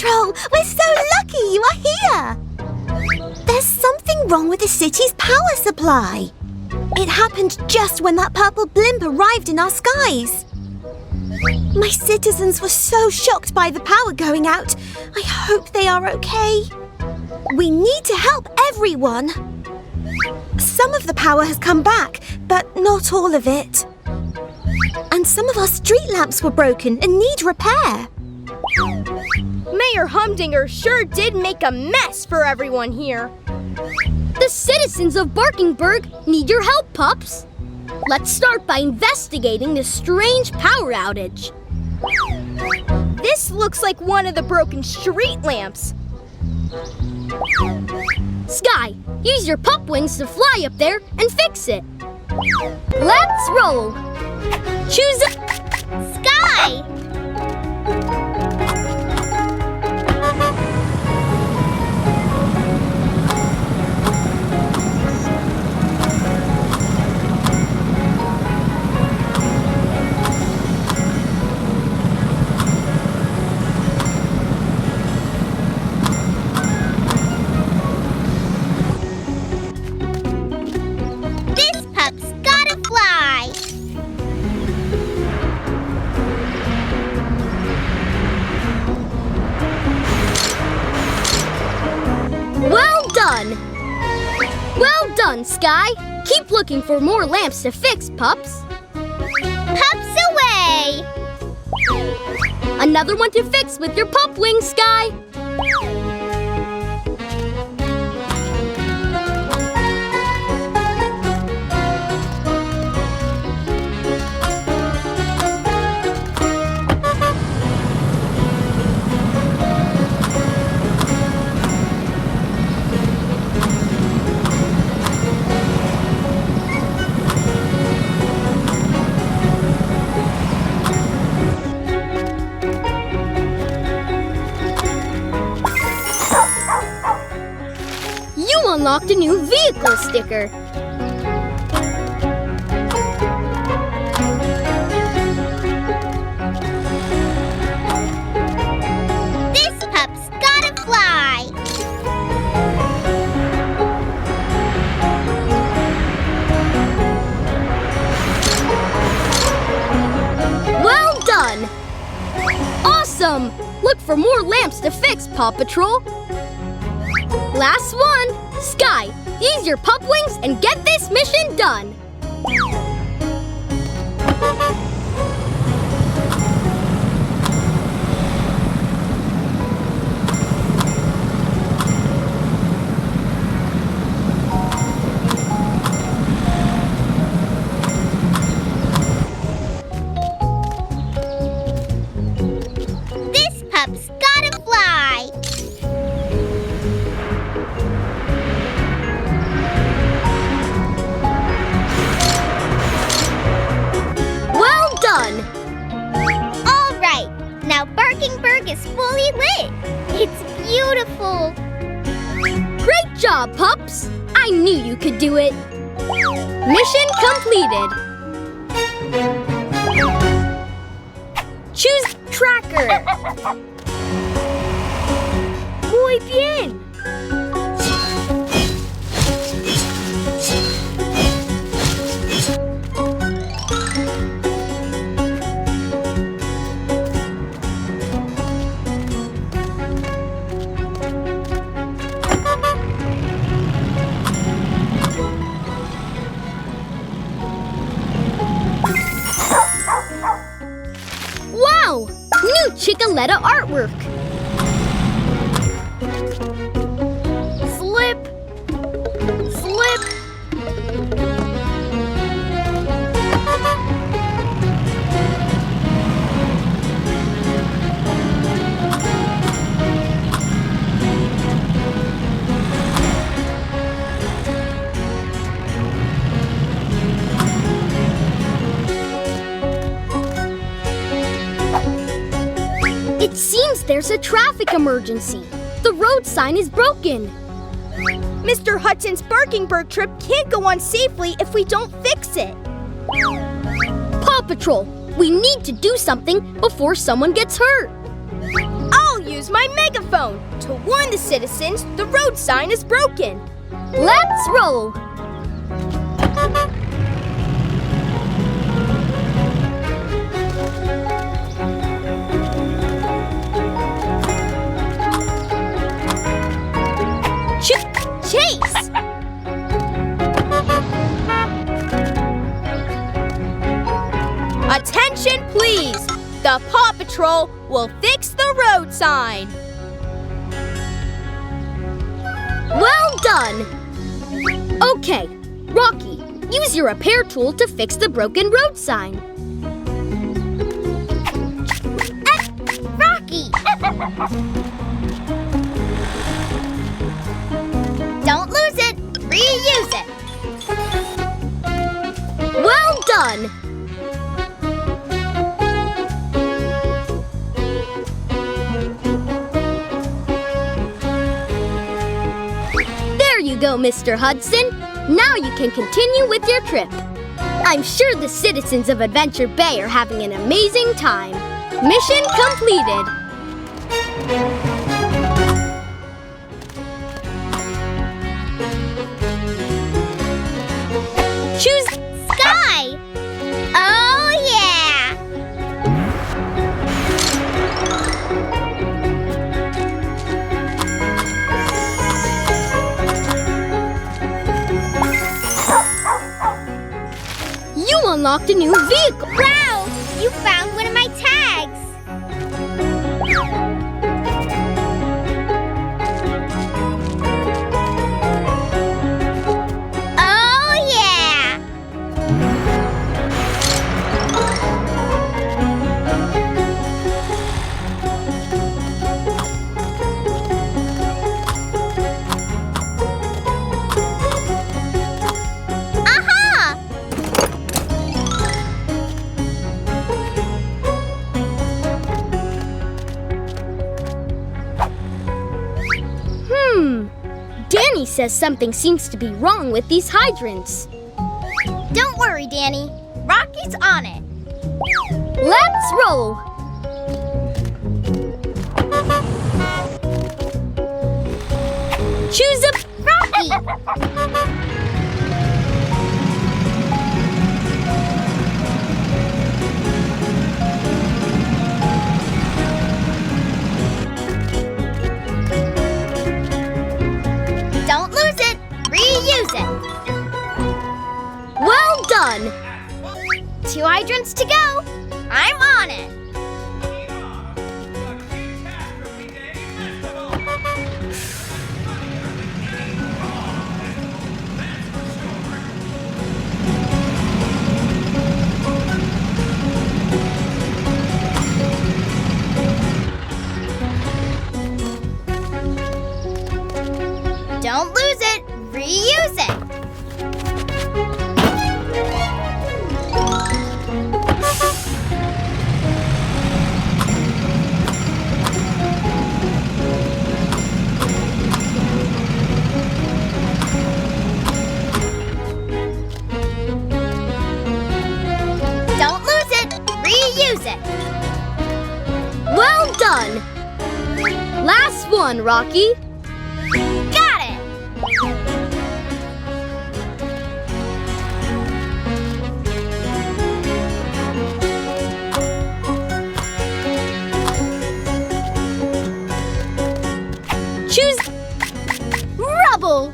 Patrol! We're so lucky you are here! There's something wrong with the city's power supply. It happened just when that purple blimp arrived in our skies. My citizens were so shocked by the power going out. I hope they are okay. We need to help everyone. Some of the power has come back, but not all of it. And some of our street lamps were broken and need repair. Mayor Humdinger sure did make a mess for everyone here. The citizens of Barkingburg need your help, Pups. Let's start by investigating this strange power outage. This looks like one of the broken street lamps. Skye, use your pup wings to fly up there and fix it. Let's roll. Choose Skye! This pup's gotta fly! Well done! Well done, Skye. Keep looking for more lamps to fix, Pups. Pups away! Another one to fix with your pup wings, Skye. You unlocked a new vehicle sticker. This pup's gotta fly! Well done! Awesome! Look for more lamps to fix, Paw Patrol. Last one! Skye, use your pup wings and get this mission done! This pup's gotta fly! Well done! All right, now Barkingburg is fully lit. It's beautiful. Great job, Pups! I knew you could do it. Mission completed. Choose tracker. Muy bien! Wow! New Chickaletta artwork. Slip! Slip! It seems there's a traffic emergency. The road sign is broken. Mr. Hudson's Barkingburg trip can't go on safely if we don't fix it. Paw Patrol, we need to do something before someone gets hurt. I'll use use my megaphone to warn the citizens the road sign is broken. Let's roll! Chase! Attention, please! The Paw Patrol will fix the road sign. Well done! Okay, Rocky, use your repair tool to fix the broken road sign. Rocky! Don't lose it! Reuse it! Well done! There you go, Mr. Hudson. Now you can continue with your trip. I'm sure the citizens of Adventure Bay are having an amazing time. Mission completed. Choose Skye! Oh, yeah! You unlocked a new vehicle. Wow! You found one of my tags! Oh, yeah! Aha! Danny says something seems to be wrong with these hydrants. Don't worry, Danny. Rocky's on it. Let's roll! Choose a Rocky! Don't lose it! Reuse it! Well done! 2 hydrants to go! I'm on it! Don't lose it! Reuse it! Don't lose it! Reuse it! Well done! Last one, Rocky. Got it! Choose Rubble.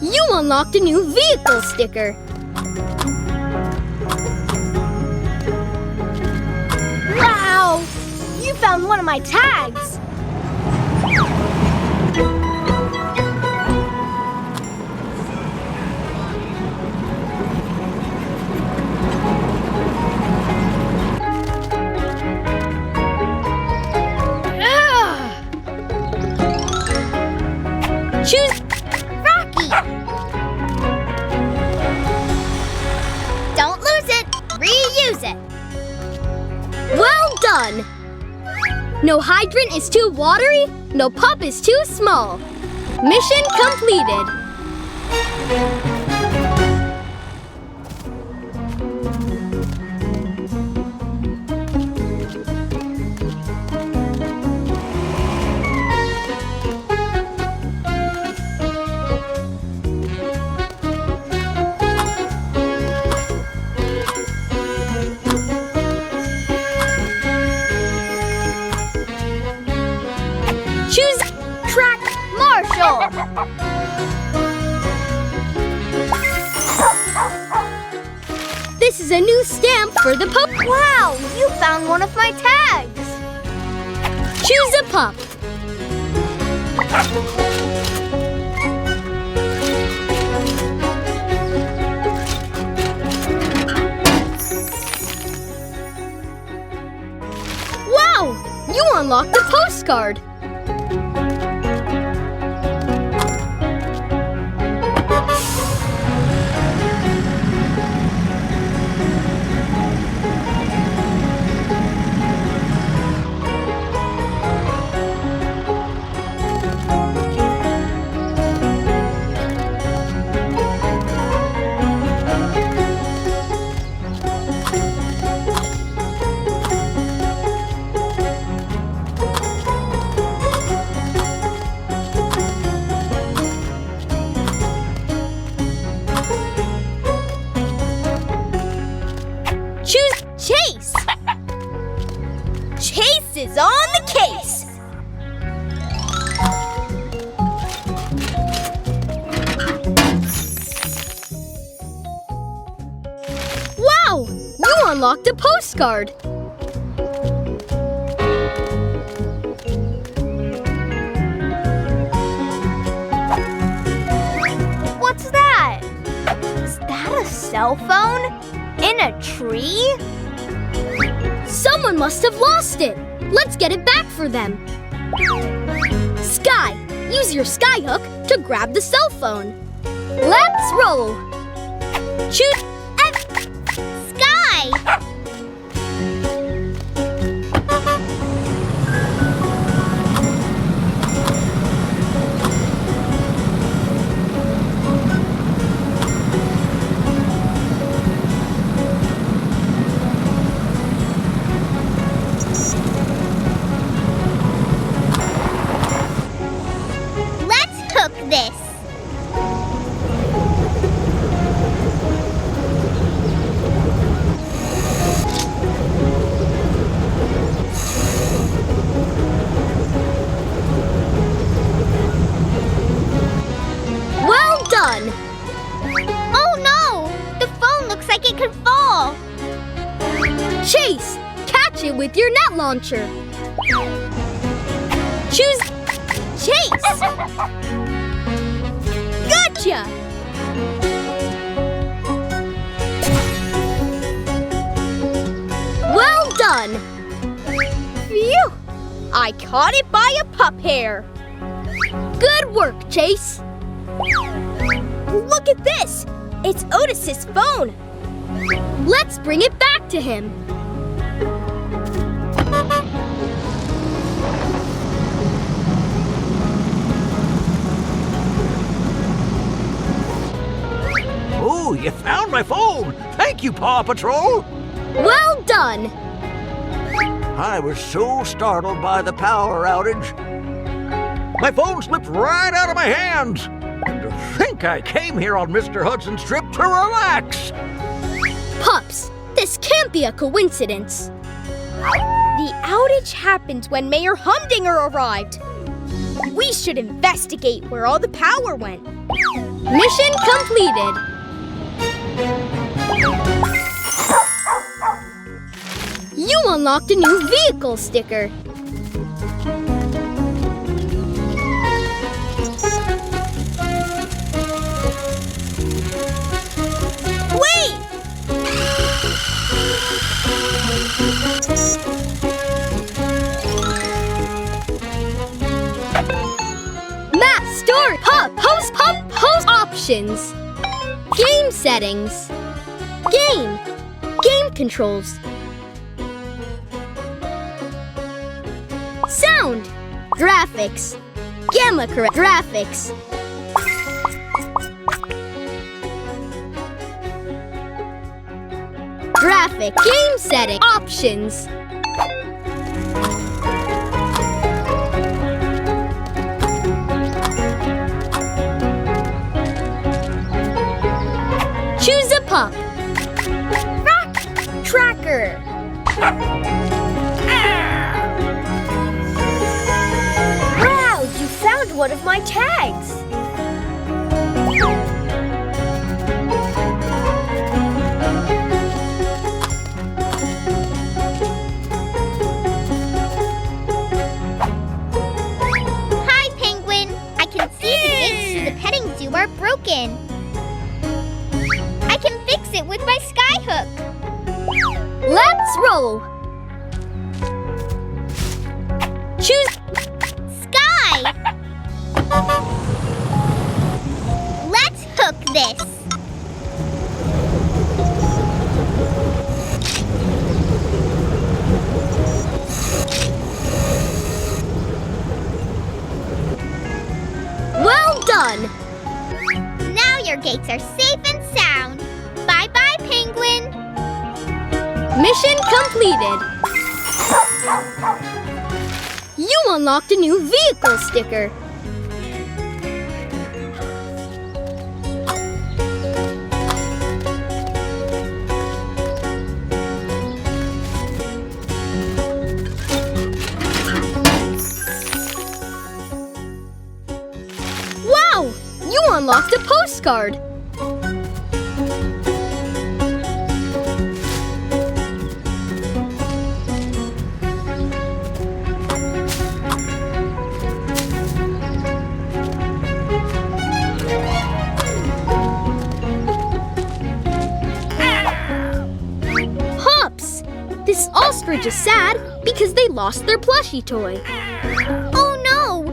You unlocked a new vehicle sticker. Wow! You found one of my tags! Choose Rocky! Don't lose it! Reuse it! Well done! No hydrant is too watery, no pup is too small. Mission completed. This is a new stamp for the pup. Wow, you found one of my tags. Choose a pup. Wow! You unlocked a postcard. Choose Chase. Chase is on the case. Wow! You unlocked a postcard. What's that? Is that a cell phone? In a tree? Someone must have lost it. Let's get it back for them. Skye, use your sky hook to grab the cell phone. Let's roll. Choose Skye! Let's hook this. Well done. Oh no! The phone looks like it could fall. Chase, catch it with your net launcher. Choose Chase. Gotcha! Well done. Phew! I caught it by a pup hair. Good work, Chase. Look at this! It's Otis's phone. Let's bring it back to him. Oh, you found my phone! Thank you, Paw Patrol! Well done. I was so startled by the power outage. My phone slipped right out of my hands. And to think I came here on Mr. Hudson's trip to relax. Pups, this can't be a coincidence. The outage happened when Mayor Humdinger arrived. We should investigate where all the power went. Mission completed. You unlocked a new vehicle sticker. Wait! Map store post options. Game settings. Game controls. Sound. Graphics. Gamma correct graphics. Graphic game setting options. Choose a pup. Tracker. Wow, you found one of my tags. it with my sky hook. Let's roll. Choose Skye! Let's hook this. Well done. Now your gates are safe and sound. Bye-bye, penguin. Mission completed. You unlocked a new vehicle sticker. Wow! You unlocked a postcard. Pups! This ostrich is sad because they lost their plushie toy. Oh no!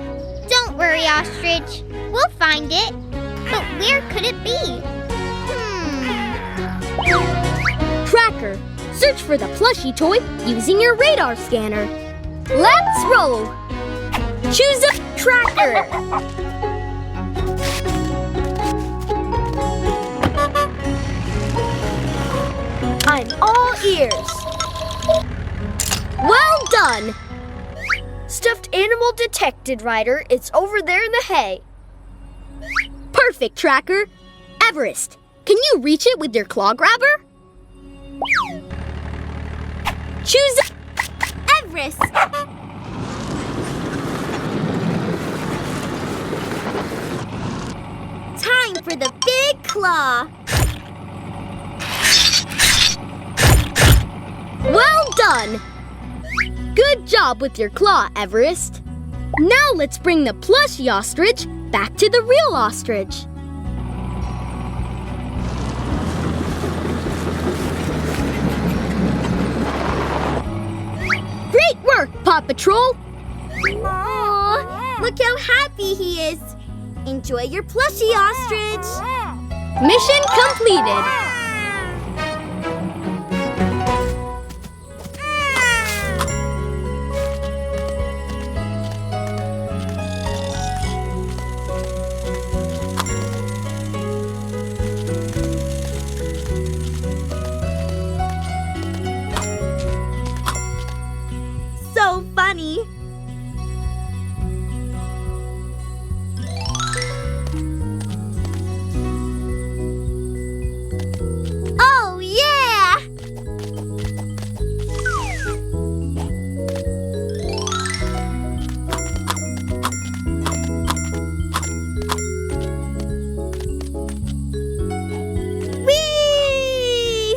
Don't worry, ostrich. We'll find it. But where could it be? Tracker, search for the plushie toy using your radar scanner. Let's roll. Choose a tracker. I'm all ears. Well done. Stuffed animal detected, Ryder. It's over there in the hay. Perfect, Tracker. Everest, can you reach it with your claw grabber? Choose Everest. Time for the big claw. Well done. Good job with your claw, Everest. Now let's bring the plushie ostrich back to the real ostrich. Great work, Paw Patrol! Aww, look how happy he is. Enjoy your plushie, ostrich. Mission completed. So funny. Oh, yeah! Whee!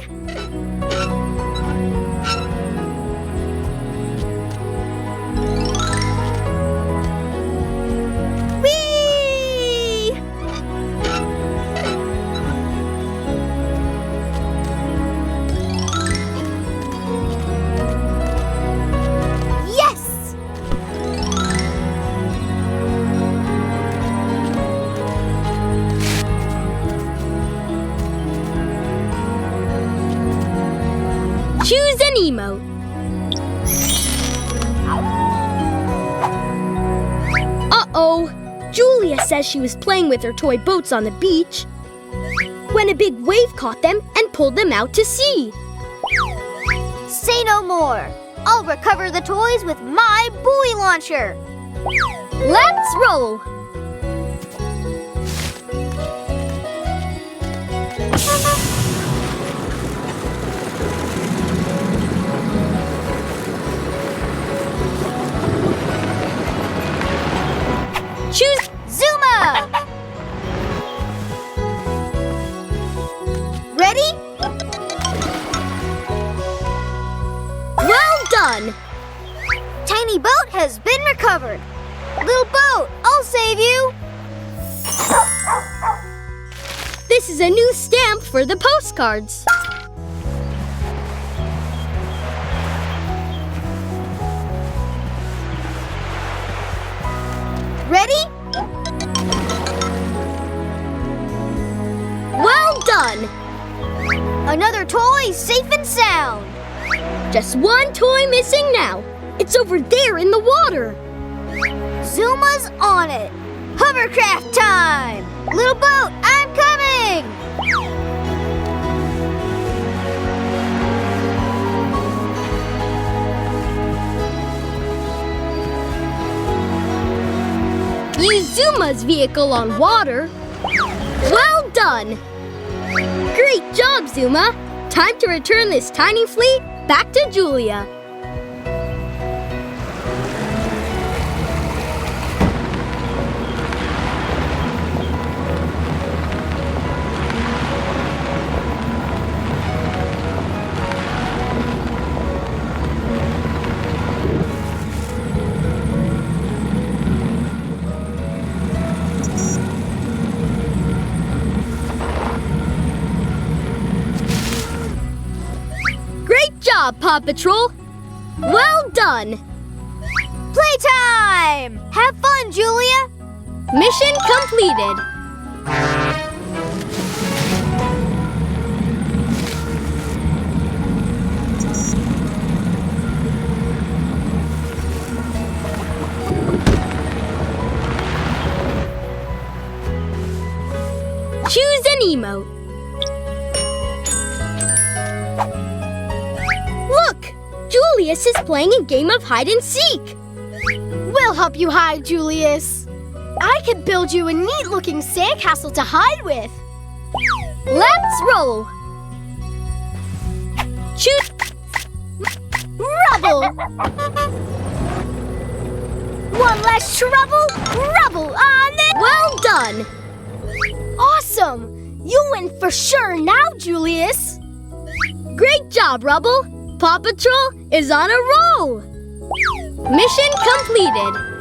Whee! Yes! Choose an emote. Uh-oh. Julia says she was playing with her toy boats on the beach when a big wave caught them and pulled them out to sea. Say no more. I'll recover the toys with my buoy launcher. Let's roll. Choose Zuma! Ready? Well done. Tiny boat has been recovered. Little boat, I'll save you. This is a new stamp for the postcards. Ready? Well done! Another toy safe and sound. Just one toy missing now. It's over there in the water. Zuma's on it. Hovercraft time! Little boat, I'm coming! Use Zuma's vehicle on water. Well done! Great job, Zuma! Time to return this tiny fleet back to Julia. Great job, Paw Patrol! Well done! Playtime! Have fun, Julia! Mission completed! Choose an emote. Look! Julius is playing a game of hide and seek. We'll help you hide, Julius. I can build you a neat-looking sandcastle to hide with. Let's roll. Choose Rubble! One less trouble, Rubble on it! Well done. Awesome! You win for sure now, Julius. Great job, Rubble. Paw Patrol is on a roll. Mission completed.